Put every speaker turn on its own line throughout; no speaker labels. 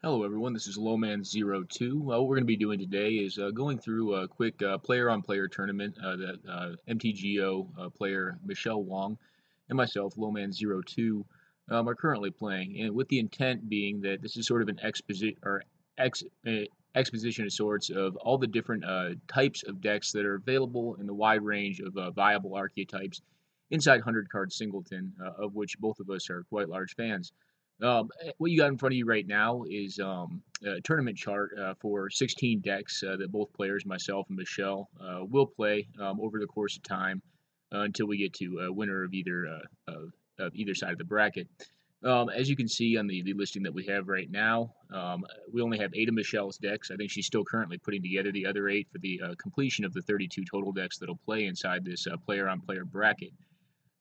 Hello everyone, this is Lowman02. What we're going to be doing today is going through a quick player-on-player tournament that MTGO player Michelle Wong and myself, Lowman02, are currently playing, and with the intent being that this is sort of an exposition of sorts of all the different types of decks that are available in the wide range of viable archetypes inside 100 Card Singleton, of which both of us are quite large fans. What you got in front of you right now is a tournament chart for 16 decks that both players, myself and Michelle, will play over the course of time until we get to a winner of either side of the bracket. As you can see on the listing that we have right now, we only have 8 of Michelle's decks. I think she's still currently putting together the other 8 for the completion of the 32 total decks that'll play inside this player-on-player bracket.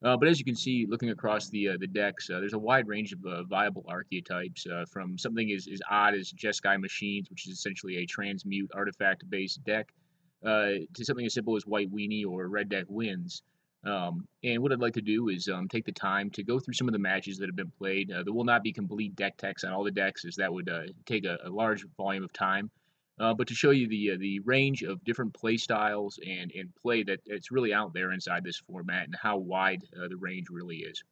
But as you can see, looking across the decks, there's a wide range of viable archetypes, from something as odd as Jeskai Machines, which is essentially a transmute artifact-based deck, to something as simple as White Weenie or Red Deck Wins. And what I'd like to do is take the time to go through some of the matches that have been played. There will not be complete deck techs on all the decks, as that would take a large volume of time. But to show you the range of different play styles and play that's really out there inside this format and how wide the range really is.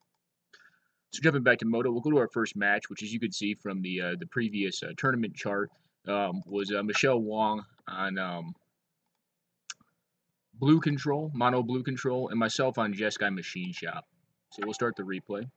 So jumping back to Moto, we'll go to our first match, which, as you can see from the previous tournament chart, was Michelle Wong on blue control, mono blue control, and myself on Jeskai Machine Shop. So we'll start the replay.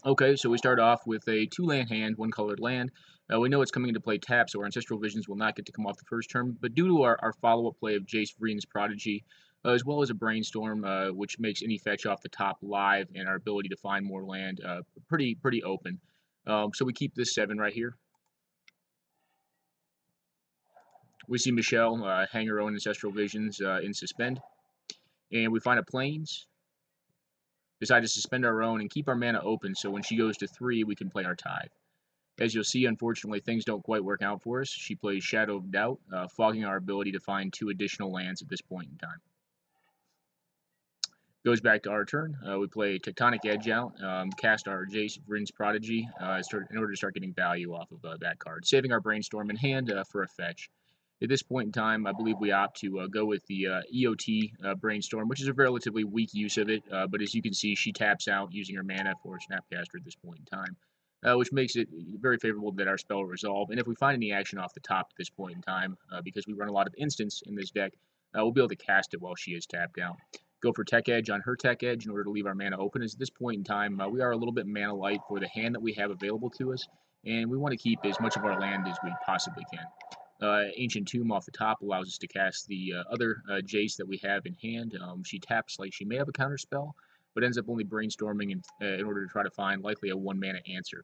Okay, so we start off with a 2-land hand, 1 colored land. We know it's coming into play tap, so our Ancestral Visions will not get to come off the first turn, but due to our follow-up play of Jace Vreen's Prodigy, as well as a Brainstorm, which makes any fetch off the top live, and our ability to find more land pretty open. So we keep this 7 right here. We see Michelle hang her own Ancestral Visions in Suspend, and we find a Plains. Decide to suspend our own and keep our mana open, so when she goes to 3, we can play our Tithe. As you'll see, unfortunately, things don't quite work out for us. She plays Shadow of Doubt, fogging our ability to find 2 additional lands at this point in time. Goes back to our turn. We play Tectonic Edge out, cast our Jace Vreen's Prodigy in order to start getting value off of that card, saving our Brainstorm in hand for a fetch. At this point in time, I believe we opt to go with the EOT Brainstorm, which is a relatively weak use of it, but as you can see, she taps out using her mana for Snapcaster at this point in time, which makes it very favorable that our spell will resolve. And if we find any action off the top at this point in time, because we run a lot of instants in this deck, we'll be able to cast it while she is tapped out. Go for Tech Edge on her Tech Edge in order to leave our mana open, as at this point in time, we are a little bit mana light for the hand that we have available to us, and we want to keep as much of our land as we possibly can. Ancient Tomb off the top allows us to cast the other Jace that we have in hand. She taps like she may have a counter spell, but ends up only brainstorming in order to try to find likely a 1-mana answer.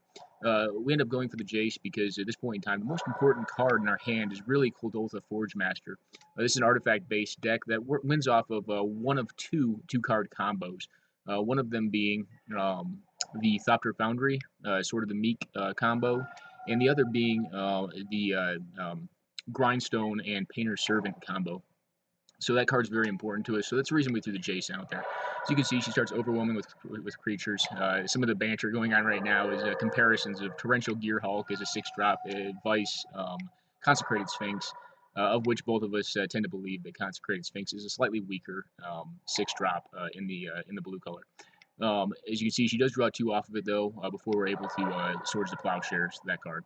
We end up going for the Jace because at this point in time, the most important card in our hand is really Kuldotha Forgemaster. This is an artifact-based deck that wins off of one of two card combos. One of them being the Thopter Foundry, sort of the Meek combo, and the other being the Grindstone and Painter's Servant combo. So that card's very important to us. So that's the reason we threw the Jace out there. As you can see, she starts overwhelming with creatures. Some of the banter going on right now is comparisons of Torrential Gearhulk as a 6-drop, Vice, Consecrated Sphinx, of which both of us tend to believe that Consecrated Sphinx is a slightly weaker 6-drop in the blue color. As you can see, she does draw 2 off of it, though, before we're able to Swords to Plowshares that card.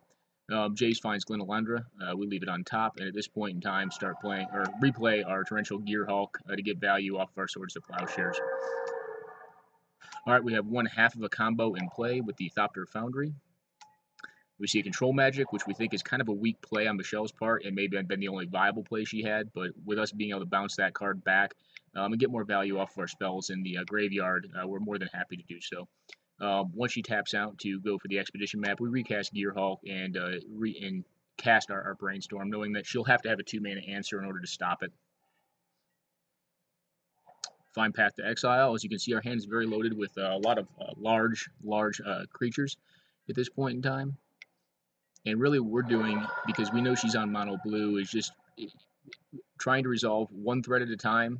Jace finds Glenalandra. We leave it on top, and at this point in time, start playing or replay our Torrential Gearhulk to get value off of our Swords to Plowshares. All right, we have 1/2 of a combo in play with the Thopter Foundry. We see a Control Magic, which we think is kind of a weak play on Michelle's part, and maybe been the only viable play she had, but with us being able to bounce that card back and get more value off of our spells in the graveyard, we're more than happy to do so. Once she taps out to go for the Expedition map, we recast Gearhulk and cast our Brainstorm, knowing that she'll have to have a 2-mana answer in order to stop it. Find Path to Exile. As you can see, our hand is very loaded with a lot of large creatures at this point in time. And really what we're doing, because we know she's on mono blue, is just trying to resolve one threat at a time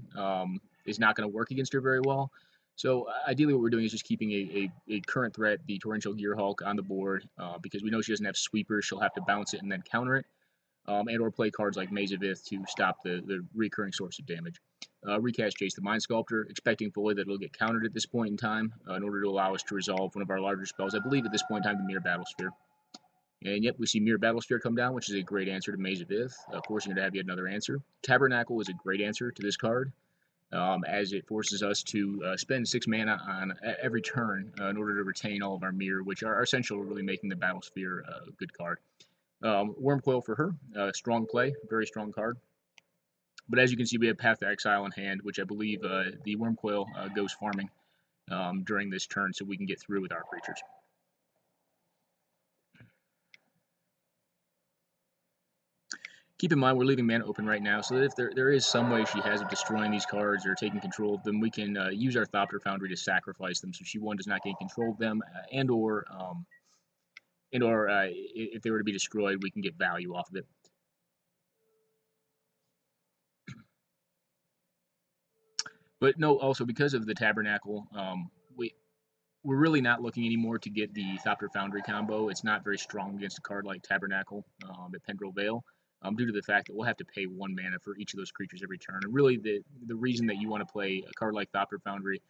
is not going to work against her very well. So ideally what we're doing is just keeping a current threat, the Torrential Gearhulk, on the board because we know she doesn't have sweepers. She'll have to bounce it and then counter it, and or play cards like Maze of Ith to stop the recurring source of damage. Recast Jace the Mind Sculptor, expecting fully that it'll get countered at this point in time in order to allow us to resolve one of our larger spells. I believe at this point in time the Mirror Battlesphere. And yep, we see Mirror Battlesphere come down, which is a great answer to Maze of Ith, forcing her to have yet another answer. Tabernacle is a great answer to this card, as it forces us to spend 6 mana on every turn in order to retain all of our mirror, which are essential to really making the Battlesphere a good card. Wormcoil for her, strong play, very strong card. But as you can see, we have Path to Exile in hand, which I believe the Wormcoil goes farming during this turn so we can get through with our creatures. Keep in mind, we're leaving mana open right now, so that if there is some way she has of destroying these cards or taking control of them, we can use our Thopter Foundry to sacrifice them, so she, one, does not gain control of them, and/or if they were to be destroyed, we can get value off of it. But no, also because of the Tabernacle, we're really not looking anymore to get the Thopter Foundry combo. It's not very strong against a card like Tabernacle at Pendrell Vale. Due to the fact that we'll have to pay 1 mana for each of those creatures every turn. And really, the reason that you want to play a card like Thopter Foundry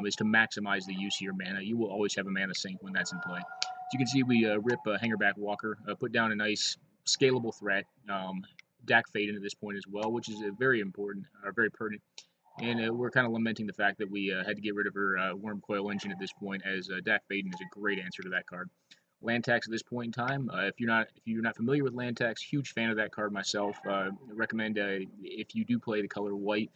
is to maximize the use of your mana. You will always have a mana sink when that's in play. As you can see, we rip Hangerback Walker, put down a nice scalable threat, Dak Fade into this point as well, which is very important, or very pertinent. And we're kind of lamenting the fact that we had to get rid of her Wormcoil Engine at this point, as Dak Faden is a great answer to that card. Land Tax at this point in time. If you're not familiar with Land Tax, huge fan of that card myself. Recommend if you do play the color white,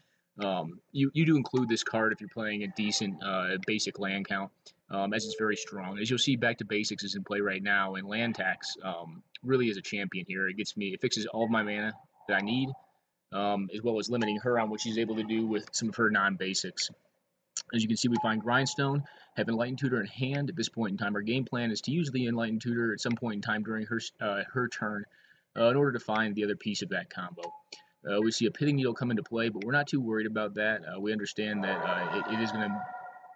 you do include this card if you're playing a decent basic land count, as it's very strong. As you'll see, Back to Basics is in play right now, and Land Tax really is a champion here. It fixes all of my mana that I need, as well as limiting her on what she's able to do with some of her non-basics. As you can see, we find Grindstone, have Enlightened Tutor in hand. At this point in time, our game plan is to use the Enlightened Tutor at some point in time during her turn in order to find the other piece of that combo. We see a Pithing Needle come into play, but we're not too worried about that. We understand that it is going to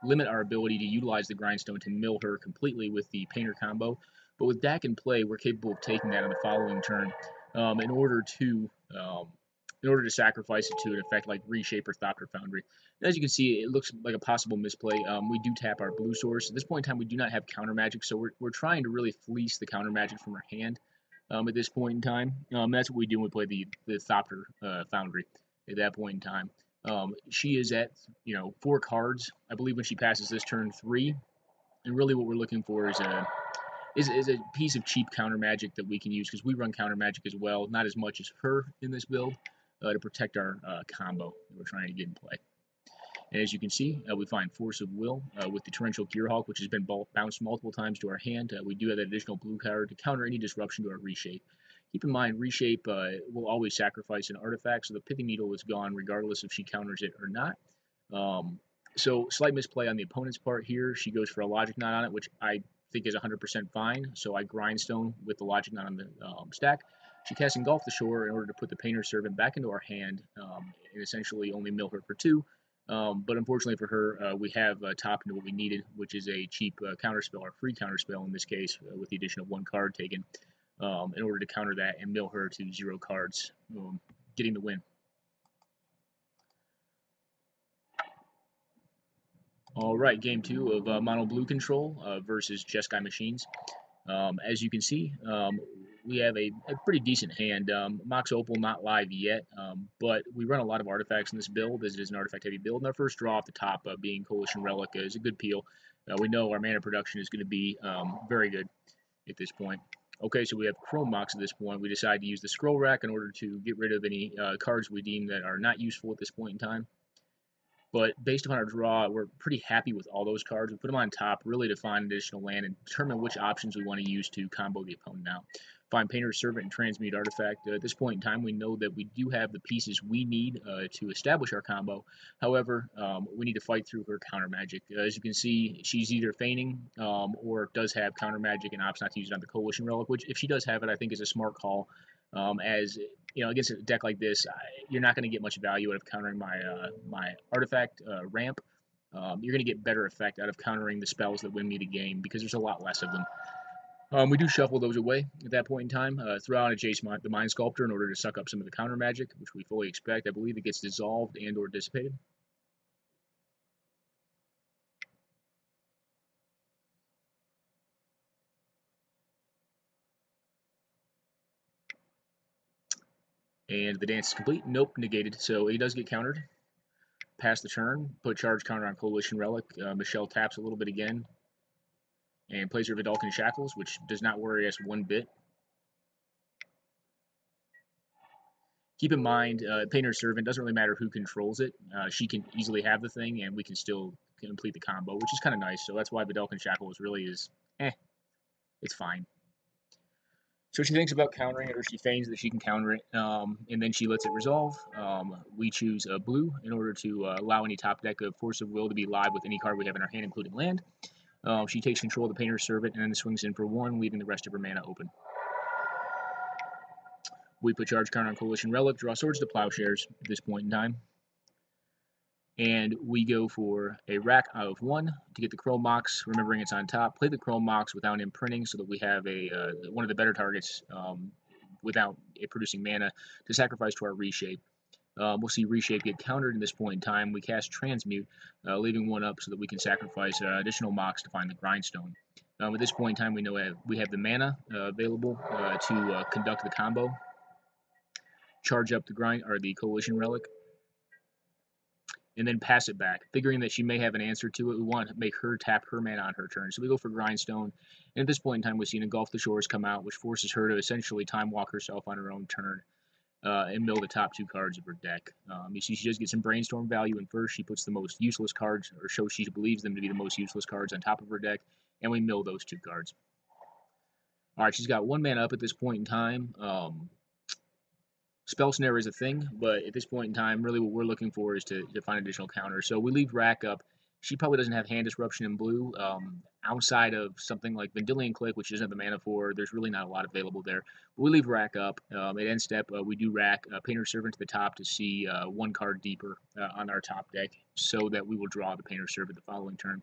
limit our ability to utilize the Grindstone to mill her completely with the Painter combo. But with Dak in play, we're capable of taking that on the following turn in order to sacrifice it to an effect like Reshape or Thopter Foundry. And as you can see, it looks like a possible misplay. We do tap our blue source. At this point in time, we do not have counter magic, so we're trying to really fleece the counter magic from our hand at this point in time. That's what we do when we play the Thopter Foundry at that point in time. She is at 4 cards, I believe, when she passes this turn 3. And really what we're looking for is a piece of cheap counter magic that we can use, because we run counter magic as well, not as much as her in this build, to protect our combo that we're trying to get in play. And as you can see, we find Force of Will with the Torrential Gearhulk, which has been bounced multiple times to our hand. We do have that additional blue card to counter any disruption to our Reshape. Keep in mind, Reshape will always sacrifice an artifact, so the Pithing Needle is gone regardless if she counters it or not. So slight misplay on the opponent's part here. She goes for a Logic Knot on it, which I think is 100% fine. So I Grindstone with the Logic Knot on the stack. She casts Engulf the Shore in order to put the Painter Servant back into our hand and essentially only mill her for 2. But unfortunately for her, we have topped into what we needed, which is a cheap counterspell, or free counterspell in this case, with the addition of 1 card taken in order to counter that and mill her to 0 cards, getting the win. All right, game 2 of Mono Blue Control versus Jeskai Machines. As you can see, we have a pretty decent hand. Mox Opal not live yet, but we run a lot of artifacts in this build, as it is an artifact-heavy build. And our first draw off the top being Coalition Relic is a good peel. We know our mana production is going to be very good at this point. Okay, so we have Chrome Mox at this point. We decide to use the Scroll Rack in order to get rid of any cards we deem that are not useful at this point in time. But based upon our draw, we're pretty happy with all those cards. We put them on top really to find additional land and determine which options we want to use to combo the opponent out. Find Painter's Servant and Transmute Artifact. At this point in time, we know that we do have the pieces we need to establish our combo. However, we need to fight through her counter magic. As you can see, she's either feigning or does have counter magic and opts not to use it on the Coalition Relic, which if she does have it, I think is a smart call. As against a deck like this, you're not going to get much value out of countering my artifact ramp. you're going to get better effect out of countering the spells that win me the game because there's a lot less of them. We do shuffle those away at that point in time. Throw out a Jace the Mind Sculptor in order to suck up some of the counter magic, which we fully expect. I believe it gets dissolved and or dissipated. And the dance is complete. Nope, negated. So he does get countered. Pass the turn. Put charge counter on Coalition Relic. Michelle taps a little bit again. And plays her Vidalcan Shackles, which does not worry us one bit. Keep in mind, Painter's Servant doesn't really matter who controls it. She can easily have the thing, and we can still complete the combo, which is kind of nice. So that's why Vidalcan Shackles really is, it's fine. So she thinks about countering it, or she feigns that she can counter it, and then she lets it resolve. We choose blue in order to allow any top deck of Force of Will to be live with any card we have in our hand, including land. She takes control of the Painter's Servant and then swings in for 1, leaving the rest of her mana open. We put charge counter on Coalition Relic, draw Swords to Plowshares at this point in time. And we go for a rack of 1 to get the Chrome Mox, remembering it's on top. Play the Chrome Mox without imprinting so that we have one of the better targets without it producing mana to sacrifice to our Reshape. We'll see Reshape get countered in this point in time. We cast Transmute, leaving 1 up so that we can sacrifice additional Mox to find the Grindstone. At this point in time, we know we have the mana available to conduct the combo. Charge up the Coalition Relic, and then pass it back, figuring that she may have an answer to it. We want to make her tap her mana on her turn. So we go for Grindstone, and at this point in time, we see an Engulf the Shores come out, which forces her to essentially time walk herself on her own turn and mill the top 2 cards of her deck. You see she does get some Brainstorm value in first. She puts the most useless cards, or shows she believes them to be the most useless cards on top of her deck, and we mill those 2 cards. All right, she's got 1 mana up at this point in time. Spell Snare is a thing, but at this point in time, really what we're looking for is to find additional counters. So we leave Rack up. She probably doesn't have Hand Disruption in blue. Outside of something like Vendilion Click, which doesn't have the mana for, there's really not a lot available there. But we leave Rack up. At end step, we do Rack Painter's Servant to the top to see 1 card deeper on our top deck, so that we will draw the Painter's Servant the following turn.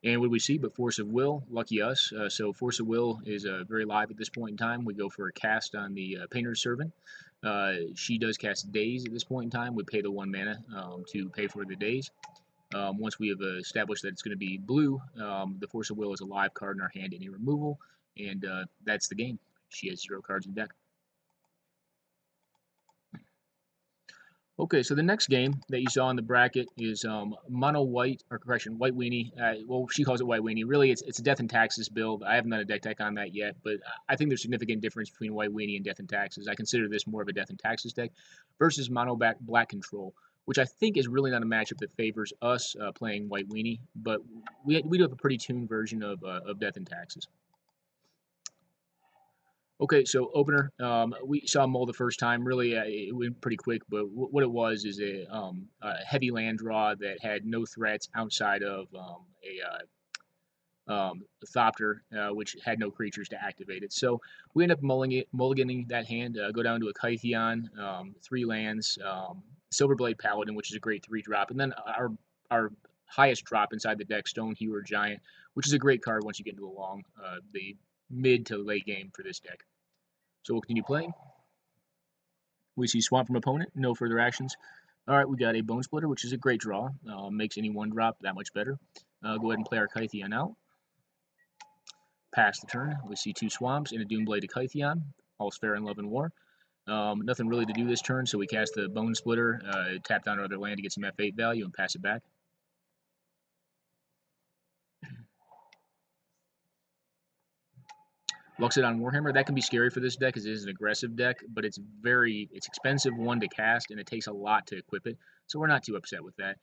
And what do we see but Force of Will? Lucky us. So Force of Will is very live at this point in time. We go for a cast on the Painter's Servant. She does cast Daze at this point in time. We pay the 1 mana to pay for the Daze. Once we have established that it's going to be blue, the Force of Will is a live card in our hand, any removal, and that's the game. She has 0 cards in deck. Okay, so the next game that you saw in the bracket is Mono White, or correction, White Weenie. Well, she calls it White Weenie. Really, it's a Death and Taxes build. I haven't done a deck tech on that yet, but I think there's significant difference between White Weenie and Death and Taxes. I consider this more of a Death and Taxes deck versus Mono Black Control, which I think is really not a matchup that favors us playing White Weenie, but we do have a pretty tuned version of Death and Taxes. Okay, so opener, we saw Mull the first time. Really, it went pretty quick, but what it was is a heavy land draw that had no threats outside of a Thopter, which had no creatures to activate it. So we end up mulliganing that hand, go down to a Kytheon, 3 lands, Silverblade Paladin, which is a great 3-drop, and then our highest drop inside the deck, Stone Hewer Giant, which is a great card once you get into the mid to late game for this deck. So we'll continue playing. We see Swamp from opponent, no further actions. Alright, we got a Bone Splitter, which is a great draw. Makes any 1-drop that much better. Go ahead and play our Kytheon out. Pass the turn. We see 2 Swamps and a Doomblade to Kytheon. All's fair in love and war. Nothing really to do this turn, so we cast the Bone Splitter, tap down our other land to get some F8 value, and pass it back. Luxodon Warhammer, that can be scary for this deck because it is an aggressive deck, but it's expensive 1 to cast, and it takes a lot to equip it, so we're not too upset with that.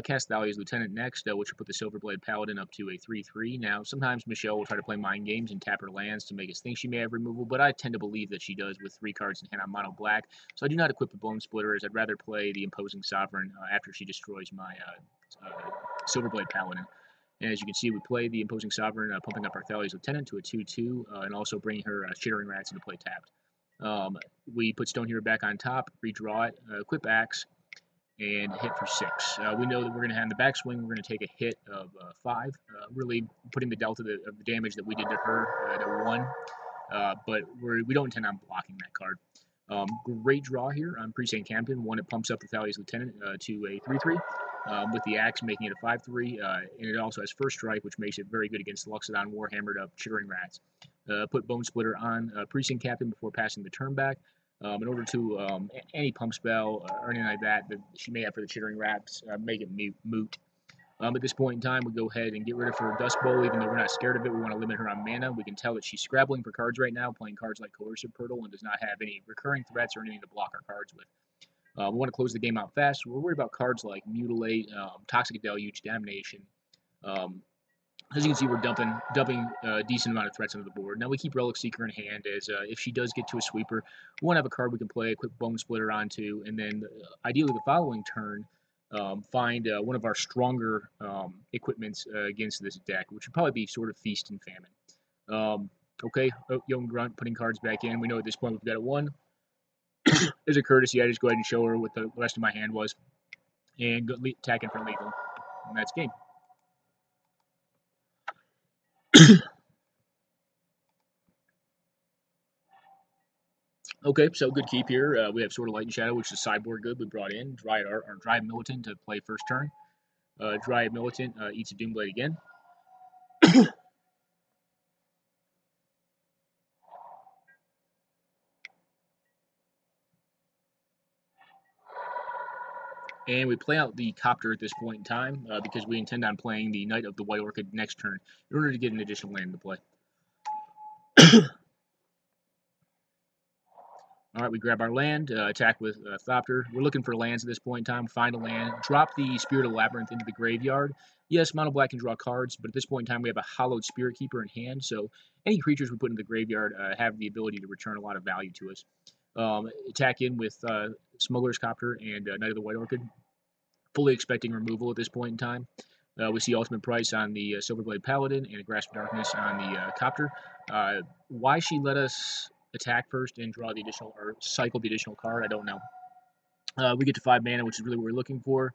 Cast Thalia's Lieutenant next, which will put the Silverblade Paladin up to a 3/3. Now, sometimes Michelle will try to play mind games and tap her lands to make us think she may have removal, but I tend to believe that she does with 3 cards in hand on mono black, so I do not equip the Bone Splitter, as I'd rather play the Imposing Sovereign after she destroys my Silverblade Paladin. And as you can see, we play the Imposing Sovereign, pumping up our Thalia's Lieutenant to a 2/2, and also bringing her Chittering Rats into play tapped. We put Stone Hewer back on top, redraw it, equip Axe, and hit for 6. We know that we're going to have in the backswing, we're going to take a hit of 5, really putting the delta of the damage that we did to her to 1. But we don't intend on blocking that card. Great draw here on Precinct Captain. One, it pumps up the Thalia's Lieutenant to a 3/3, with the axe making it a 5/3, and it also has first strike, which makes it very good against Luxodon Warhammered up Chittering Rats. Put Bone Splitter on Precinct Captain before passing the turn back. In order to any pump spell or anything like that she may have for the Chittering Rats, make it moot. At this point in time, we go ahead and get rid of her Dust Bowl, even though we're not scared of it. We want to limit her on mana. We can tell that she's scrabbling for cards right now, playing cards like Coercive Purtle, and does not have any recurring threats or anything to block our cards with. We want to close the game out fast. We're worried about cards like Mutilate, Toxic Deluge, Damnation. As you can see, we're dumping a decent amount of threats onto the board. Now we keep Relic Seeker in hand, as if she does get to a sweeper, we want to have a card we can play a quick Bone Splitter onto, and then ideally the following turn, find one of our stronger equipments against this deck, which would probably be sort of Feast and Famine. Okay, Young Grunt putting cards back in. We know at this point we've got a 1. As a courtesy, I just go ahead and show her what the rest of my hand was, and go attacking for lethal, and that's game. Okay, so good keep here. We have Sword of Light and Shadow, which is sideboard good. We brought in Dryad Militant to play first turn. Dryad Militant eats a Doomblade again. And we play out the Copter at this point in time because we intend on playing the Knight of the White Orchid next turn in order to get an additional land into play. All right, we grab our land, attack with Thopter. We're looking for lands at this point in time. Find a land, drop the Spirit of Labyrinth into the graveyard. Yes, Mono Black can draw cards, but at this point in time, we have a Hallowed Spirit Keeper in hand, so any creatures we put in the graveyard have the ability to return a lot of value to us. Attack in with Smuggler's Copter and Knight of the White Orchid. Fully expecting removal at this point in time. We see Ultimate Price on the Silverblade Paladin and a Grasp of Darkness on the Copter. Why she let us attack first and draw the additional, or cycle the additional card, I don't know. We get to 5 mana, which is really what we're looking for.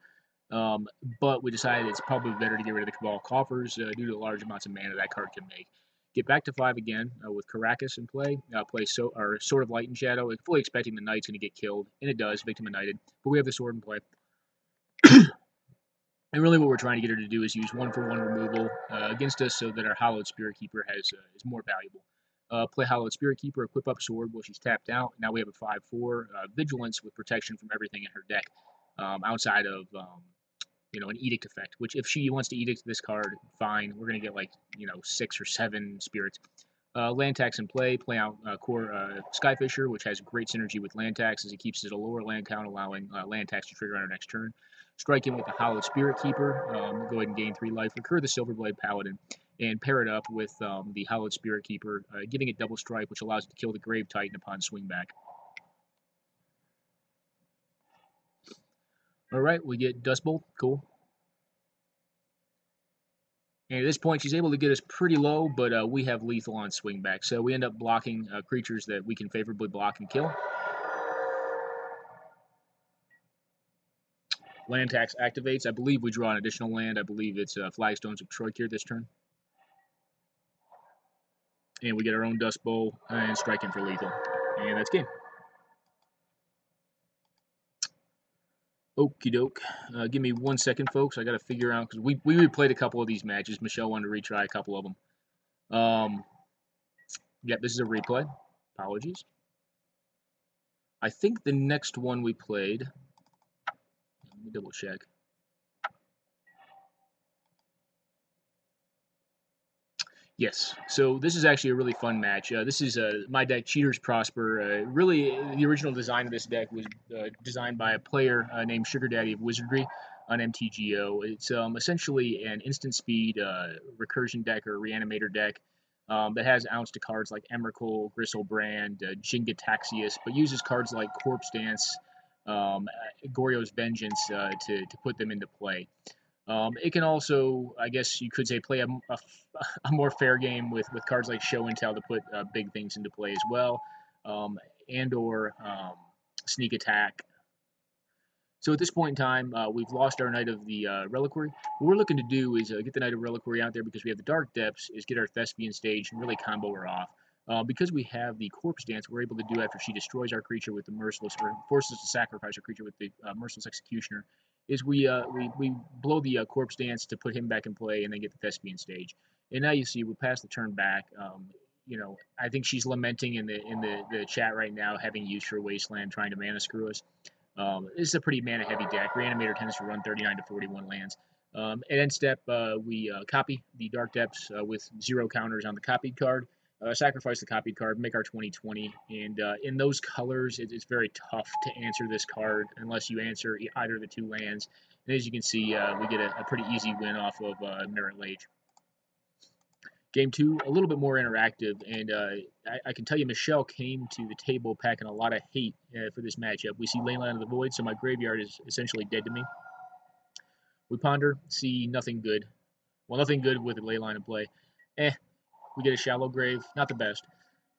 But we decided it's probably better to get rid of the Cabal Coffers due to the large amounts of mana that card can make. Get back to 5 again with Caracas in play. Play Sword of Light and Shadow, fully expecting the Knight's going to get killed, and it does, Victim Knighted. But we have the Sword in play. And really what we're trying to get her to do is use 1-for-1 removal against us so that our Hallowed Spirit Keeper is more valuable. Play Hallowed Spirit Keeper, equip up Sword while she's tapped out. Now we have a 5/4 Vigilance with protection from everything in her deck outside of an Edict effect, which if she wants to Edict this card, fine. We're going to get 6 or 7 spirits. Land tax in play out core Skyfisher, which has great synergy with land tax as it keeps it a lower land count, allowing land tax to trigger on our next turn. Strike in with the Hallowed Spirit Keeper. Go ahead and gain 3 life. Recur the Silverblade Paladin and pair it up with the Hallowed Spirit Keeper, giving it double strike, which allows it to kill the Grave Titan upon swing back. Alright, we get Dust Bolt. Cool. And at this point, she's able to get us pretty low, but we have lethal on swing back. So we end up blocking creatures that we can favorably block and kill. Land tax activates. I believe we draw an additional land. I believe it's Flagstones of Troikir this turn. And we get our own Dust Bowl and strike in for lethal. And that's game. Okie doke. Give me 1 second, folks. I got to figure out, because we replayed a couple of these matches. Michelle wanted to retry a couple of them. Yep, this is a replay. Apologies. I think the next one we played, let me double check. Yes, so this is actually a really fun match. This is my deck, Cheaters Prosper. Really, the original design of this deck was designed by a player named Sugar Daddy of Wizardry on MTGO. It's essentially an instant speed recursion deck or reanimator deck that has ounce to cards like Emrakul, Gristlebrand, Jingataxius, but uses cards like Corpse Dance, Goryo's Vengeance to put them into play. It can also, I guess you could say, play a more fair game with cards like Show and Tell to put big things into play as well, and/or Sneak Attack. So at this point in time, we've lost our Knight of the Reliquary. What we're looking to do is get the Knight of Reliquary out there because we have the Dark Depths, is get our Thespian stage and really combo her off. Because we have the Corpse Dance, we're able to do after she destroys our creature with the Merciless, or forces us to sacrifice our creature with the Merciless Executioner, is we blow the Corpse Dance to put him back in play and then get the Thespian stage. And now you see we pass the turn back. You know, I think she's lamenting in the chat right now, having used her Wasteland, trying to mana screw us. This is a pretty mana heavy deck. Reanimator tends to run 39 to 41 lands. At end step, we copy the Dark Depths with 0 counters on the copied card, sacrifice the copied card, make our 20/20, and in those colors, it's very tough to answer this card unless you answer either of the 2 lands. And as you can see, we get a pretty easy win off of Merit Lage. Game 2, a little bit more interactive, and I can tell you Michelle came to the table packing a lot of hate for this matchup. We see Leyline of the Void, so my graveyard is essentially dead to me. We ponder, see nothing good. Well, nothing good with the Leyline in play. We get a Shallow Grave, not the best.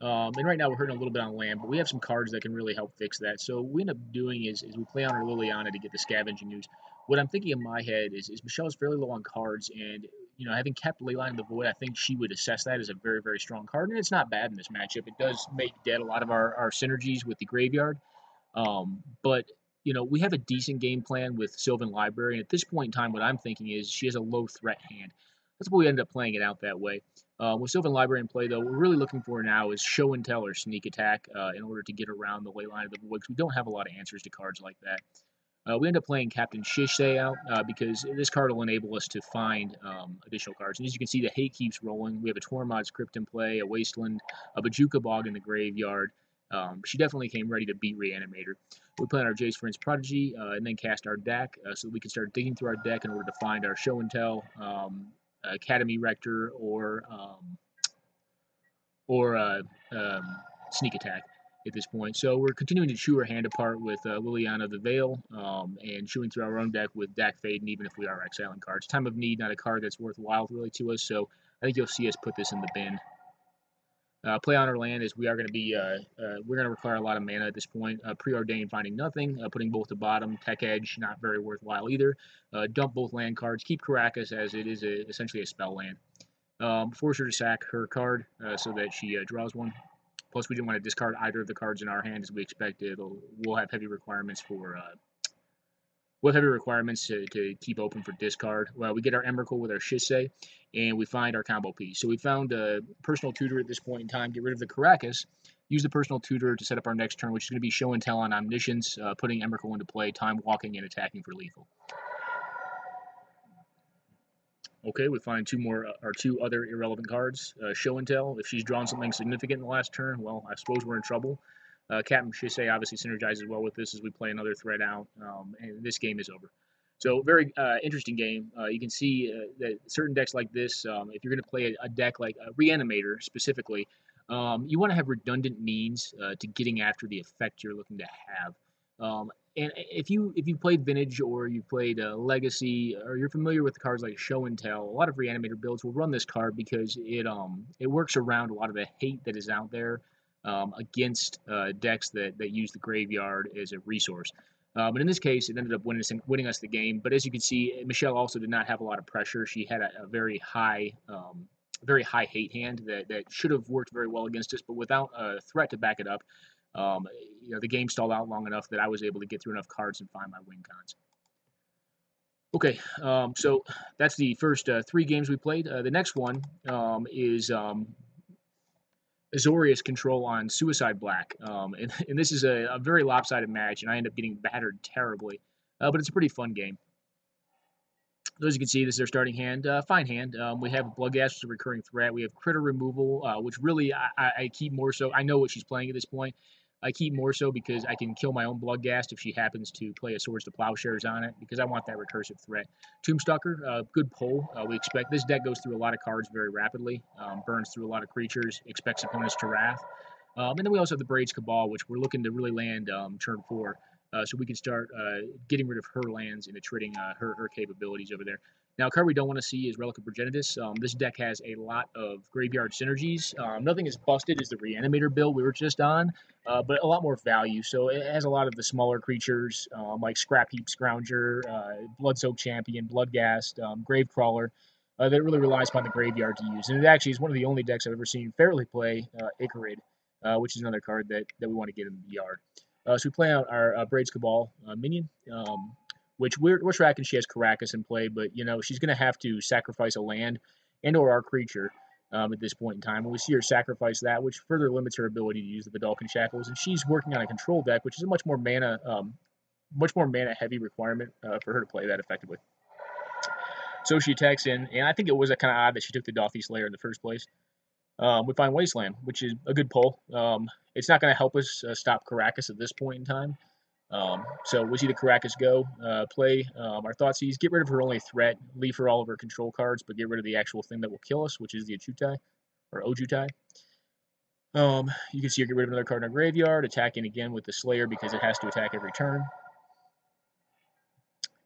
And right now we're hurting a little bit on land, but we have some cards that can really help fix that. So what we end up doing is we play on our Liliana to get the Scavenging Ooze. What I'm thinking in my head is Michelle's fairly low on cards, and you know, having kept Leyline of the Void, I think she would assess that as a very, very strong card, and it's not bad in this matchup. It does make dead a lot of our synergies with the graveyard. But you know, we have a decent game plan with Sylvan Library, and at this point in time, what I'm thinking is she has a low threat hand. That's why we ended up playing it out that way. With Sylvan Library in play, though, what we're really looking for now is Show and Tell or Sneak Attack in order to get around the Leyline of the Void, because we don't have a lot of answers to cards like that. We end up playing Captain Shisei out because this card will enable us to find additional cards. And as you can see, the hate keeps rolling. We have a Tormod's Crypt in play, a Wasteland, a Bajuka Bog in the graveyard. She definitely came ready to beat Reanimator. We play on our Jace Vryn's Prodigy and then cast our deck so we can start digging through our deck in order to find our Show and Tell, Academy Rector, or Sneak Attack at this point. So we're continuing to chew our hand apart with Liliana the Veil and chewing through our own deck with Dak Faden, even if we are exiling cards. Time of Need, not a card that's worthwhile really to us, so I think you'll see us put this in the bin. Play on our land is we are going to be, we're going to require a lot of mana at this point. Preordained, Finding Nothing, putting both to bottom. Tech Edge, not very worthwhile either. Dump both land cards. Keep Caracas as it is essentially a spell land. Force her to sack her card so that she draws one. Plus, we didn't want to discard either of the cards in our hand as we expected. We'll have heavy requirements for to keep open for discard. Well, we get our Emrakul with our Shisei, and we find our combo piece. So we found a Personal Tutor at this point in time, get rid of the Caracas, use the Personal Tutor to set up our next turn, which is going to be Show and Tell on Omniscience, putting Emrakul into play, time walking and attacking for lethal. Okay, we find two other irrelevant cards. Show and Tell, if she's drawn something significant in the last turn, well, I suppose we're in trouble. Captain Shisei obviously synergizes well with this as we play another threat out, and this game is over. So very interesting game. You can see that certain decks like this, if you're going to play a deck like a Reanimator specifically, you want to have redundant means to getting after the effect you're looking to have. And if you played Vintage or you played Legacy or you're familiar with the cards like Show and Tell, a lot of Reanimator builds will run this card because it works around a lot of the hate that is out there against decks that use the graveyard as a resource. But in this case, it ended up winning us the game. But as you can see, Michelle also did not have a lot of pressure. She had a very high hate hand that should have worked very well against us, but without a threat to back it up, you know, the game stalled out long enough that I was able to get through enough cards and find my win cons. Okay, so that's the first 3 games we played. The next one is Azorius Control on Suicide Black, and this is a very lopsided match, and I end up getting battered terribly, but it's a pretty fun game. So as you can see, this is our starting hand. Fine hand. We have Bloodghast, which is a recurring threat. We have Critter Removal, which really I keep more so. I know what she's playing at this point. I keep more so because I can kill my own Bloodghast if she happens to play a Swords to Plowshares on it, because I want that recursive threat. Tombstalker, good pull. We expect this deck goes through a lot of cards very rapidly, burns through a lot of creatures, expects opponents to wrath. And then we also have the Braids Cabal, which we're looking to really land turn 4. So we can start getting rid of her lands and trading her capabilities over there. Now, a card we don't want to see is Relic of Progenitus. This deck has a lot of graveyard synergies. Nothing as busted as the Reanimator build we were just on, but a lot more value. So it has a lot of the smaller creatures like Scrap Heap Scrounger, Bloodsoaked Champion, Bloodghast, Gravecrawler, that really relies upon the graveyard to use. And it actually is one of the only decks I've ever seen fairly play Icarid, which is another card that we want to get in the yard. So we play out our Braids Cabal minion. Which we're tracking she has Caracas in play, but she's going to have to sacrifice a land and/or our creature at this point in time. And we see her sacrifice that, which further limits her ability to use the Vidalcan Shackles. And she's working on a control deck, which is a much more mana heavy requirement for her to play that effectively. So she attacks in, and I think it was kind of odd that she took the Dauthi Slayer in the first place. We find Wasteland, which is a good pull. It's not going to help us stop Caracas at this point in time. So we see the Caracas go, play our Thoughtseize, get rid of her only threat, leave her all of her control cards, but get rid of the actual thing that will kill us, which is the Ojutai, or Ojutai. You can see her get rid of another card in our graveyard, attacking again with the Slayer because it has to attack every turn.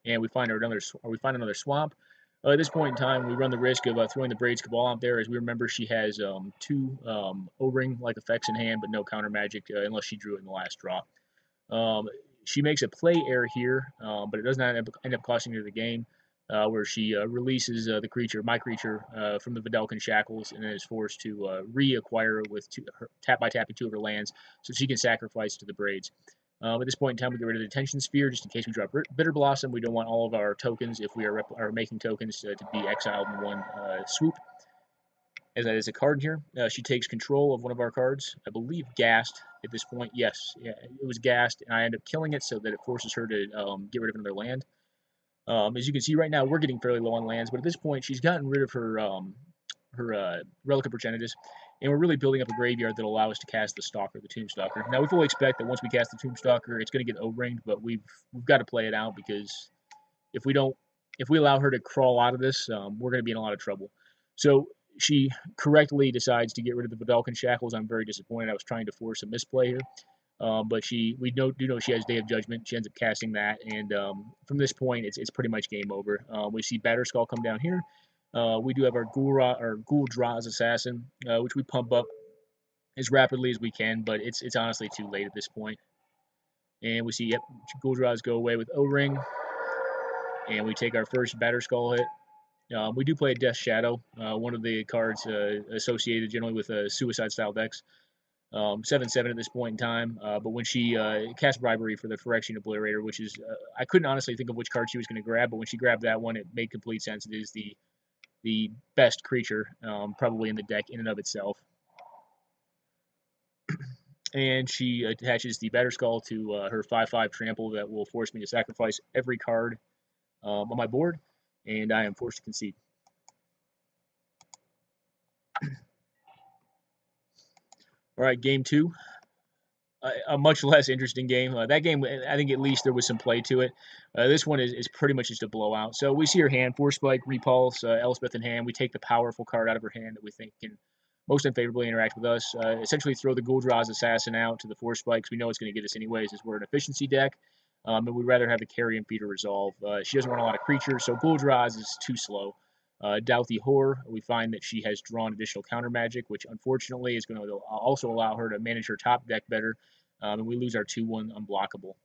And we find another swamp. At this point in time, we run the risk of throwing the Braids Cabal out there, as we remember she has two O-Ring-like effects in hand, but no counter magic unless she drew it in the last draw. She makes a play error here, but it does not end up costing her the game, where she releases my creature, from the Vidalcan Shackles, and then is forced to reacquire with tap by tapping two of her lands, so she can sacrifice to the Braids. At this point in time, we get rid of the Attention Sphere just in case we drop Bitter Blossom. We don't want all of our tokens, if we are making tokens, to be exiled in one swoop. As that is a card here. She takes control of one of our cards. I believe Ghast at this point. Yes, yeah, it was Ghast, and I end up killing it so that it forces her to get rid of another land. As you can see right now, we're getting fairly low on lands, but at this point, she's gotten rid of her Relic of Progenitus, and we're really building up a graveyard that'll allow us to cast the Stalker, the Tombstalker. Now, we fully expect that once we cast the Tombstalker, it's going to get O-ringed, but we've got to play it out, because if we allow her to crawl out of this, we're going to be in a lot of trouble. So she correctly decides to get rid of the Vidalcan Shackles. I'm very disappointed. I was trying to force a misplay here. But we do know she has Day of Judgment. She ends up casting that, and from this point, it's pretty much game over. We see Batterskull come down here. We do have our Ghoul-Draz Assassin, which we pump up as rapidly as we can, but it's honestly too late at this point. And we see, Ghoul-Draz go away with O-Ring, and we take our first Batterskull hit. We do play a Death Shadow, one of the cards associated generally with suicide-style decks. 7/7 at this point in time, but when she cast Bribery for the Phyrexian Obliterator, which is, I couldn't honestly think of which card she was going to grab, but when she grabbed that one, it made complete sense. It is the best creature, probably in the deck in and of itself. And she attaches the Batterskull to her 5/5 trample that will force me to sacrifice every card on my board, and I am forced to concede. All right, game two. A much less interesting game. That game, I think at least there was some play to it. This one is pretty much just a blowout. So we see her hand, Force Spike, Repulse, Elspeth in hand. We take the powerful card out of her hand that we think can most unfavorably interact with us. Essentially throw the Ghoul-Draz Assassin out to the Force Spike, because we know it's going to get us anyways, as we're an efficiency deck. And we'd rather have the Carrion Feeder resolve. She doesn't run a lot of creatures, so Ghoul-Draz is too slow. Dauthi Horror, we find that she has drawn additional counter magic, which unfortunately is going to also allow her to manage her top deck better, and we lose our 2/1 unblockable.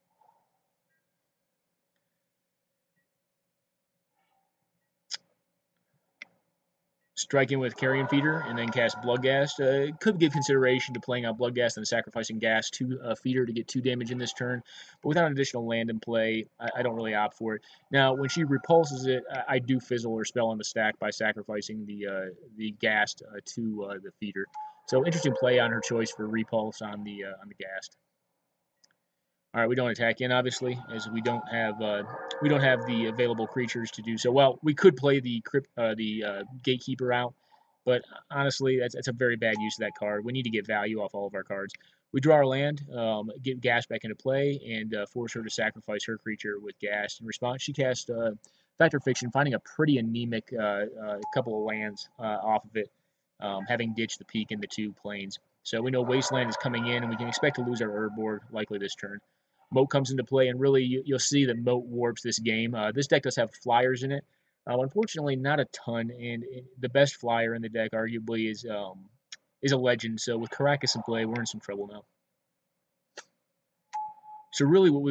Strike in with Carrion Feeder and then cast Bloodghast. Could give consideration to playing out Bloodghast and sacrificing Gas to Feeder to get 2 damage in this turn, but without an additional land in play, I don't really opt for it. Now, when she repulses it, I do fizzle her spell on the stack by sacrificing the Ghast to the Feeder. So interesting play on her choice for repulse on the Ghast. All right, we don't attack in, obviously, as we don't have the available creatures to do so. Well, we could play the Gatekeeper out, but honestly, that's a very bad use of that card. We need to get value off all of our cards. We draw our land, get Gas back into play, and force her to sacrifice her creature with Gas. In response, she casts Factor Fiction, finding a pretty anemic couple of lands off of it, having ditched the Peak and the 2 planes. So we know Wasteland is coming in, and we can expect to lose our Herb board likely this turn. Moat comes into play, and really you'll see that Moat warps this game. This deck does have flyers in it, Unfortunately, not a ton, and the best flyer in the deck arguably is a legend. So with Caracas in play, we're in some trouble now. So really, what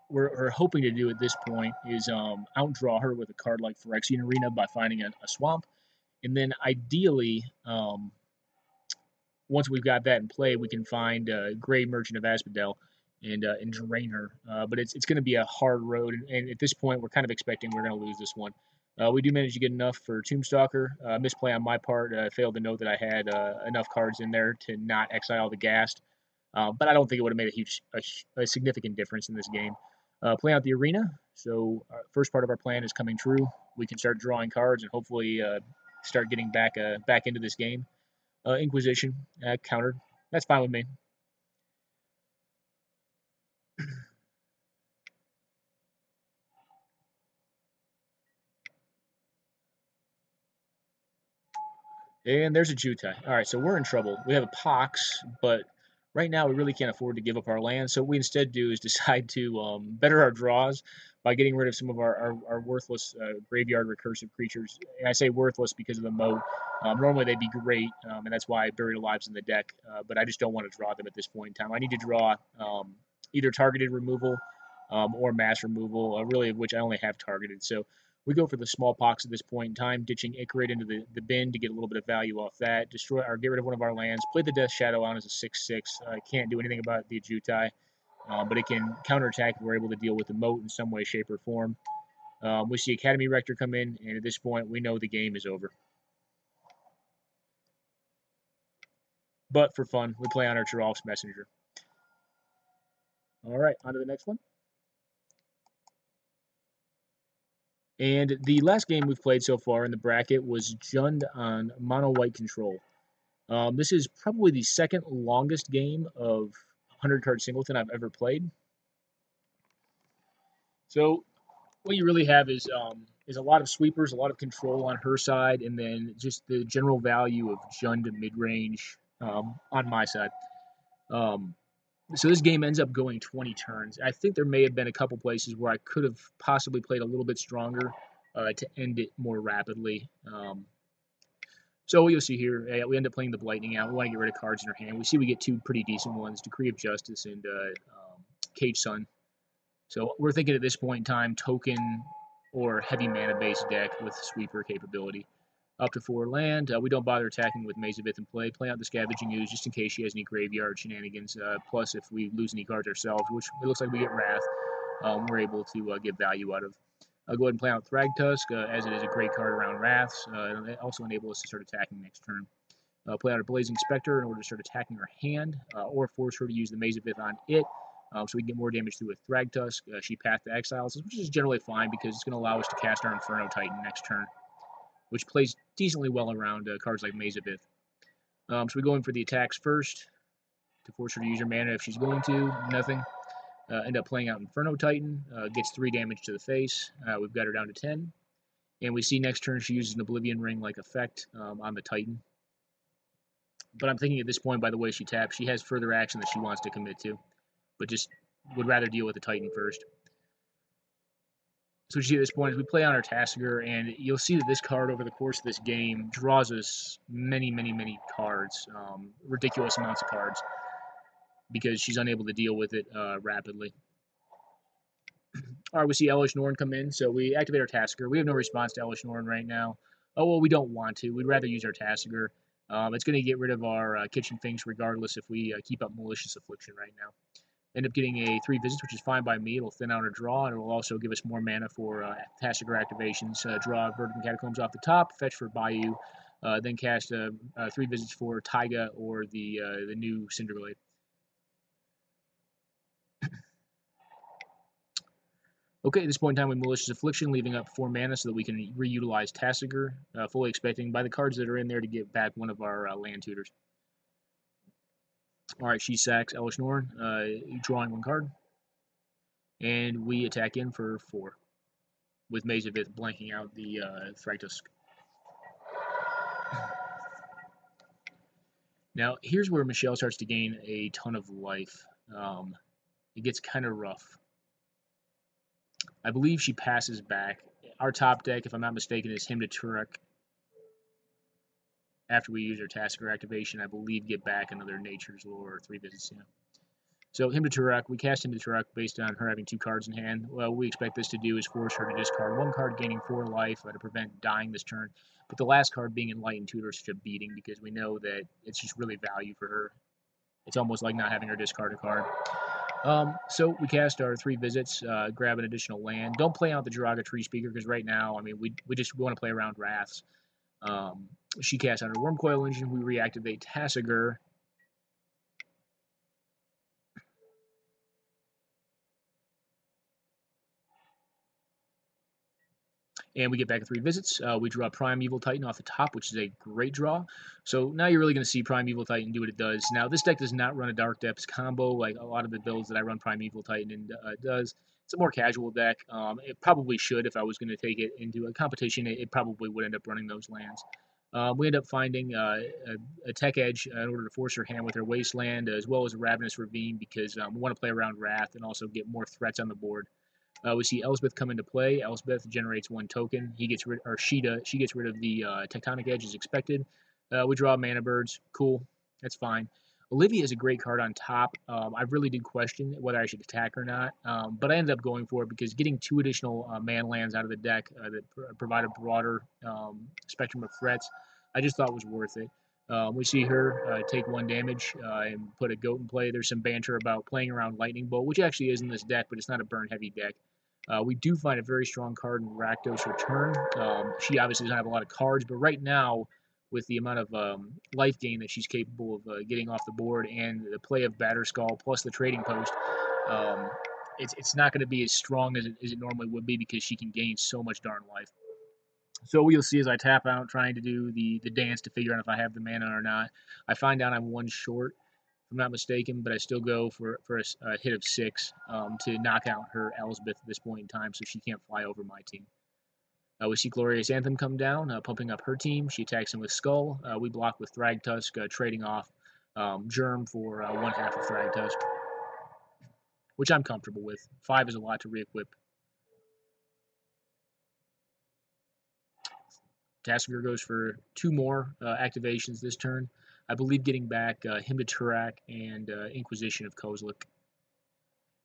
we're hoping to do at this point is outdraw her with a card like Phyrexian Arena by finding a swamp, and then ideally, once we've got that in play, we can find Grey Merchant of Asphodel and drain her. But it's going to be a hard road, and at this point, we're kind of expecting we're going to lose this one. We do manage to get enough for Tombstalker. Misplay on my part. Failed to note that I had enough cards in there to not exile the Ghast. But I don't think it would have made a significant difference in this game. Play out the arena. So first part of our plan is coming true. We can start drawing cards and hopefully start getting back into this game. Inquisition countered. That's fine with me. And there's a Jutai. All right, so we're in trouble. We have a Pox, but right now we really can't afford to give up our land. So what we instead do is decide to better our draws by getting rid of some of our worthless graveyard recursive creatures. And I say worthless because of the moat. Normally they'd be great, and that's why I buried Alive's in the deck. But I just don't want to draw them at this point in time. I need to draw either targeted removal or mass removal, really of which I only have targeted. So we go for the smallpox at this point in time, ditching Icarid into the bin to get a little bit of value off that. Destroy or get rid of one of our lands. Play the Death Shadow on as a 6/6. Can't do anything about the Jutai, but it can counterattack if we're able to deal with the moat in some way, shape, or form. We see Academy Rector come in, and at this point, we know the game is over. But for fun, we play on our Chiralf's Messenger. All right, on to the next one. And the last game we've played so far in the bracket was Jund on Mono White Control. This is probably the second longest game of 100 Card Singleton I've ever played. So what you really have is a lot of sweepers, a lot of control on her side, and then just the general value of Jund mid-range on my side. So this game ends up going 20 turns. I think there may have been a couple places where I could have possibly played a little bit stronger to end it more rapidly. So what you'll see here, we end up playing the Blightning out. We want to get rid of cards in our hand. We see we get two pretty decent ones, Decree of Justice and Cage Sun. So we're thinking at this point in time, token or heavy mana-based deck with sweeper capability. Up to 4 land. We don't bother attacking with Maze of Ith in play. Play out the Scavenging Ooze just in case she has any graveyard shenanigans. Plus, if we lose any cards ourselves, which it looks like we get Wrath, we're able to get value out of. Go ahead and play out Thragtusk, as it is a great card around Wraths. It'll also enable us to start attacking next turn. Play out a Blazing Spectre in order to start attacking her hand, or force her to use the Maze of Ith on it, so we can get more damage through with Thragtusk. She Path to Exiles, which is generally fine because it's going to allow us to cast our Inferno Titan next turn, which plays decently well around cards like Maze of Ith. So we go in for the attacks first to force her to use her mana if she's going to. Nothing. End up playing out Inferno Titan. Gets 3 damage to the face. We've got her down to 10. And we see next turn she uses an Oblivion Ring-like effect on the Titan. But I'm thinking at this point, by the way she taps, she has further action that she wants to commit to. But just would rather deal with the Titan first. So what you see at this point is we play on our Tasigur, and you'll see that this card over the course of this game draws us many, many, many cards, ridiculous amounts of cards, because she's unable to deal with it rapidly. All right, we see Elesh Norn come in, so we activate our Tasigur. We have no response to Elesh Norn right now. Oh, well, we don't want to. We'd rather use our Tasigur. It's going to get rid of our Kitchen Finks regardless if we keep up Malicious Affliction right now. End up getting a 3 visits, which is fine by me. It'll thin out our draw, and it will also give us more mana for Tasigur activations. Draw Verdant Catacombs off the top, fetch for Bayou, then cast 3 visits for Taiga or the new Cinderglade. Okay, at this point in time, we Malicious Affliction, leaving up 4 mana so that we can reutilize Tasigur, fully expecting by the cards that are in there to get back one of our land tutors. Alright, she sacks Elesh Norn, drawing 1 card. And we attack in for 4. With Maze of Ith blanking out the Thragtusk. Now, here's where Michelle starts to gain a ton of life. It gets kind of rough. I believe she passes back. Our top deck, if I'm not mistaken, is him to Turek. After we use our Tasker activation, I believe get back another Nature's Lore or 3 visits. Yeah. So him to Turek, we cast him to Turek based on her having 2 cards in hand. Well, we expect this to do is force her to discard 1 card, gaining 4 life to prevent dying this turn. But the last card being Enlightened Tutor is such a beating because we know that it's just really value for her. It's almost like not having her discard a card. So we cast our 3 visits, grab an additional land. Don't play out the Jiraga Tree Speaker because right now, I mean, we want to play around Wraths. She casts on her Wormcoil Engine. We reactivate Tassiger. And we get back 3 visits. We draw Primeval Titan off the top, which is a great draw. So now you're really going to see Primeval Titan do what it does. Now, this deck does not run a Dark Depths combo like a lot of the builds that I run Primeval Titan in does. It's a more casual deck. It probably should if I was going to take it into a competition. It probably would end up running those lands. We end up finding a Tech Edge in order to force her hand with her Wasteland, as well as a Ravenous Ravine, because we want to play around Wrath and also get more threats on the board. We see Elspeth come into play. Elspeth generates 1 token. She gets rid of the Tectonic Edge as expected. We draw Mana Birds. Cool. That's fine. Olivia is a great card on top. I really did question whether I should attack or not, but I ended up going for it because getting 2 additional man lands out of the deck that provide a broader spectrum of threats, I just thought was worth it. We see her take 1 damage and put a goat in play. There's some banter about playing around Lightning Bolt, which actually is in this deck, but it's not a burn-heavy deck. We do find a very strong card in Rakdos Return. She obviously doesn't have a lot of cards, but right now, with the amount of life gain that she's capable of getting off the board and the play of Batterskull plus the trading post, it's not going to be as strong as it normally would be because she can gain so much darn life. So what you'll see as I tap out trying to do the dance to figure out if I have the mana or not. I find out I'm 1 short, if I'm not mistaken, but I still go for a hit of 6 to knock out her Elspeth at this point in time so she can't fly over my team. We see Glorious Anthem come down, pumping up her team. She attacks him with Skull. We block with Thragtusk, trading off Germ for 1/2 of Thragtusk, which I'm comfortable with. 5 is a lot to re-equip. Tassiger goes for 2 more activations this turn. I believe getting back him to Turak and Inquisition of Kozilek.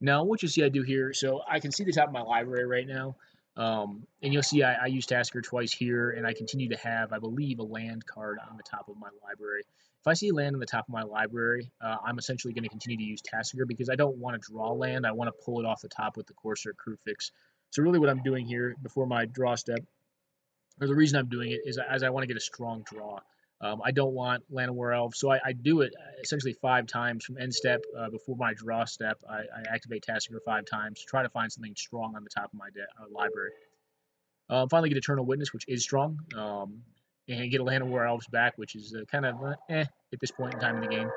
Now, what you see I do here, so I can see the top of my library right now, and you'll see I use Tasker twice here, and I continue to have, I believe, a land card on the top of my library. If I see land on the top of my library, I'm essentially going to continue to use Tasker because I don't want to draw land. I want to pull it off the top with the Corsair Crewfix. So really what I'm doing here before my draw step, or the reason I'm doing it, is as I want to get a strong draw. I don't want Llanowar Elf, so I do it essentially 5 times from end step before my draw step. I activate Tassiger 5 times to try to find something strong on the top of my library. Finally get Eternal Witness, which is strong, and get a Llanowar Elves back, which is kind of at this point in time in the game.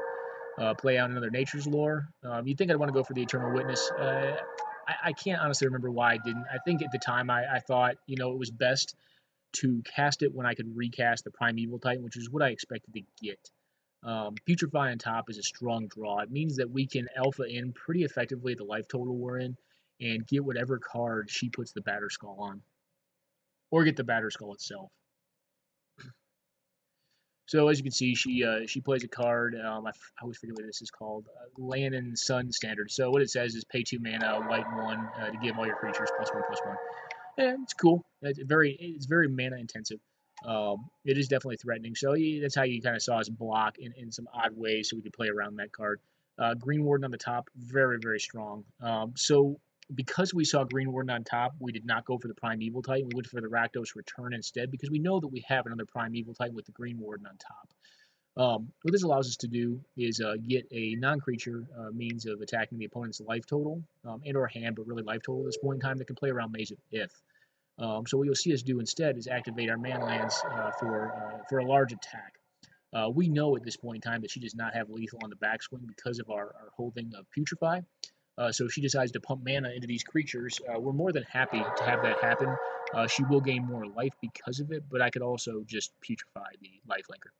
Play out another Nature's Lore. You'd think I'd want to go for the Eternal Witness. I can't honestly remember why I didn't. I think at the time I thought, it was best to cast it when I could recast the Primeval Titan, which is what I expected to get. Putrefy on top is a strong draw. It means that we can alpha in pretty effectively the life total we're in and get whatever card she puts the Batterskull on. Or get the Batterskull itself. So as you can see, she plays a card. I always forget what this is called. Lannan Sun Standard. So what it says is pay 2 mana, white 1 to give all your creatures +1/+1. Yeah, it's cool. It's very mana intensive. It is definitely threatening. So that's how you kind of saw us block in some odd ways, so we could play around that card. Green Warden on the top, very, very strong. So because we saw Green Warden on top, we did not go for the Primeval Titan. We went for the Rakdos Return instead because we know that we have another Primeval Titan with the Green Warden on top. What this allows us to do is get a non-creature means of attacking the opponent's life total and or hand, but really life total at this point in time that can play around Maze of Ith. So what you'll see us do instead is activate our man lands for a large attack. We know at this point in time that she does not have lethal on the backswing because of our holding of Putrefy. So if she decides to pump mana into these creatures, we're more than happy to have that happen. She will gain more life because of it, but I could also just Putrefy the lifelinker.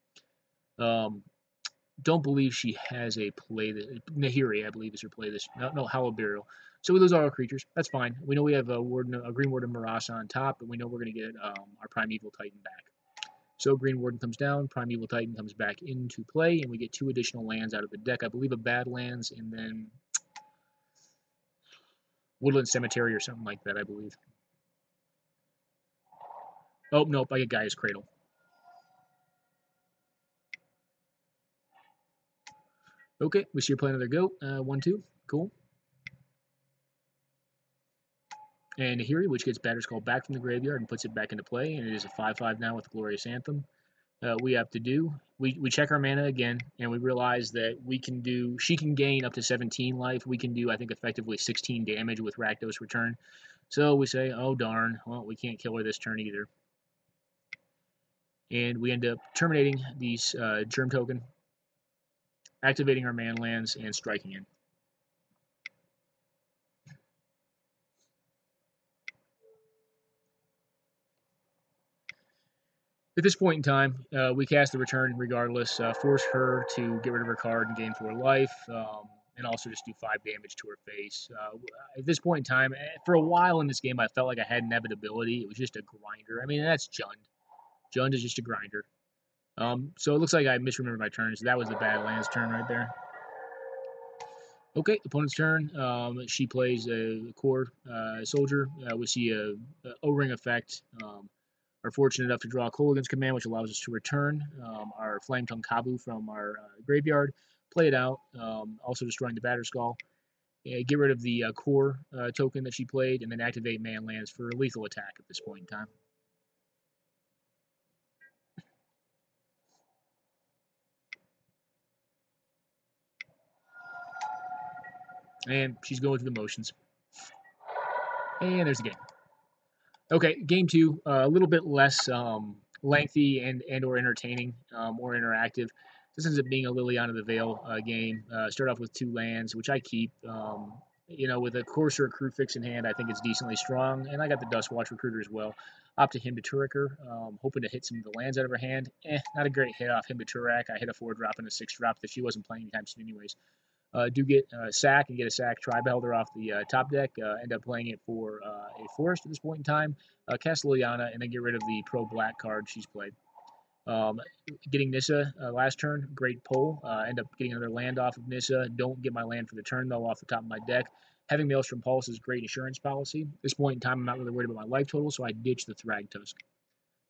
don't believe she has a play that Nahiri, I believe, is her play this. No, Hollow Burial. So we lose all our creatures. That's fine. We know we have a Green Warden Marasa on top, and we know we're going to get our Primeval Titan back. So Green Warden comes down, Primeval Titan comes back into play, and we get 2 additional lands out of the deck. I believe a Badlands, and then Woodland Cemetery or something like that, I believe. Oh, nope, I get Gaia's Cradle. Okay, we see her play another go. 1-2. Cool. And Nahiri, which gets Batterskull back from the graveyard and puts it back into play, and it is a 5/5 now with Glorious Anthem. We have to do, we check our mana again, and we realize that she can gain up to 17 life. We can do, I think, effectively 16 damage with Rakdos Return. So we say, oh darn, well, we can't kill her this turn either. And we end up terminating these Germ Token, activating our man lands, and striking in. At this point in time, we cast the return regardless, force her to get rid of her card and gain 4 life, and also just do 5 damage to her face. At this point in time, for a while in this game, I felt like I had inevitability. It was just a grinder. I mean, that's Jund. Jund is just a grinder. So it looks like I misremembered my turns. That was the Badlands turn right there. Okay, opponent's turn. She plays a core soldier. We see a O-ring effect. Are fortunate enough to draw a Kolaghan's Command, which allows us to return our Flame Tongue Kabu from our graveyard, play it out, also destroying the Batterskull. Get rid of the core token that she played, and then activate man lands for a lethal attack at this point in time. And she's going through the motions. And there's the game. Okay, game 2, a little bit less lengthy and or entertaining, more interactive. This ends up being a Liliana the Veil game. Start off with 2 lands, which I keep. With a Courser Crucifix in hand, I think it's decently strong. And I got the Duskwatch Recruiter as well. Opt to Hymn to Turiker, hoping to hit some of the lands out of her hand. Not a great hit off Hymn to Turak. I hit a 4-drop and a 6-drop that she wasn't playing anytime soon anyways. Do get a sack and get a sack Tribeholder off the top deck. End up playing it for a forest at this point in time. Cast Liliana and then get rid of the pro black card she's played. Getting Nissa last turn, great pull. End up getting another land off of Nissa. Don't get my land for the turn though off the top of my deck. Having Maelstrom Pulse is great insurance policy. At this point in time, I'm not really worried about my life total, so I ditch the Thragtusk.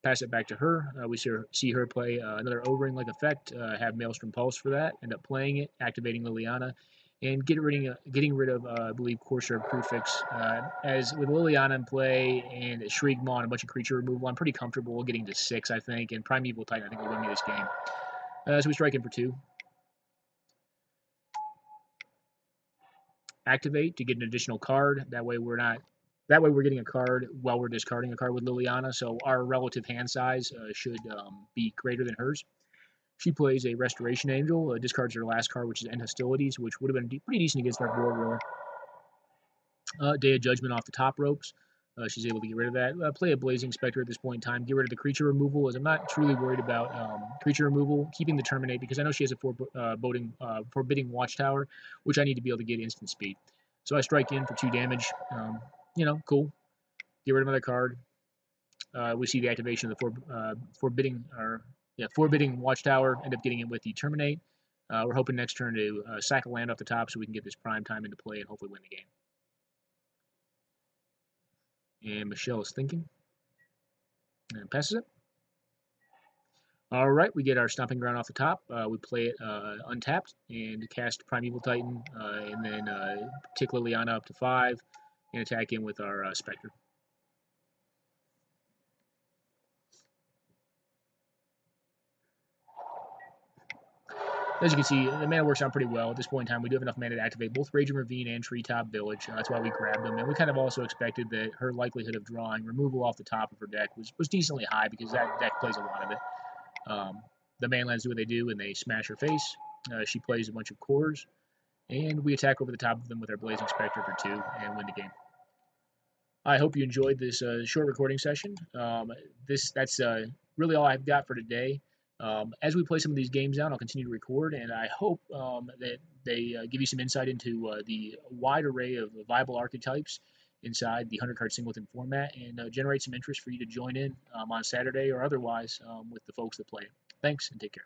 Pass it back to her. We see her play another O-ring-like effect. Have Maelstrom Pulse for that. End up playing it, activating Liliana, and getting rid of I believe, Courser of Crucifix. As with Liliana in play and Shriek Maw and a bunch of creature removal, I'm pretty comfortable getting to 6, I think, and Primeval Titan I think will win me this game. So we strike in for 2. Activate to get an additional card. That way we're getting a card while we're discarding a card with Liliana, so our relative hand size should be greater than hers. She plays a Restoration Angel, discards her last card, which is End Hostilities, which would have been pretty decent against our board roller. Day of Judgment off the top ropes. She's able to get rid of that. Play a Blazing Spectre at this point in time. Get rid of the creature removal, as I'm not truly worried about creature removal. Keeping the Terminate, because I know she has a Forbidding Watchtower, which I need to be able to get instant speed. So I strike in for 2 damage. Cool. Get rid of another card. We see the activation of the Forbidding Watchtower. End up getting it with the Terminate. We're hoping next turn to sack a land off the top so we can get this prime time into play and hopefully win the game. And Michelle is thinking. And passes it. All right, we get our Stomping Ground off the top. We play it untapped and cast Primeval Titan, and then tick Liliana up to 5 and attack in with our Spectre. As you can see, the mana works out pretty well. At this point in time, we do have enough mana to activate both Raging Ravine and Treetop Village. That's why we grabbed them. And we kind of also expected that her likelihood of drawing removal off the top of her deck was decently high because that deck plays a lot of it. The manlands do what they do, and they smash her face. She plays a bunch of cores, and we attack over the top of them with our Blazing Spectre for 2 and win the game. I hope you enjoyed this short recording session. That's really all I've got for today. As we play some of these games out, I'll continue to record, and I hope that they give you some insight into the wide array of viable archetypes inside the 100 card singleton format, and generate some interest for you to join in on Saturday or otherwise with the folks that play it. Thanks, and take care.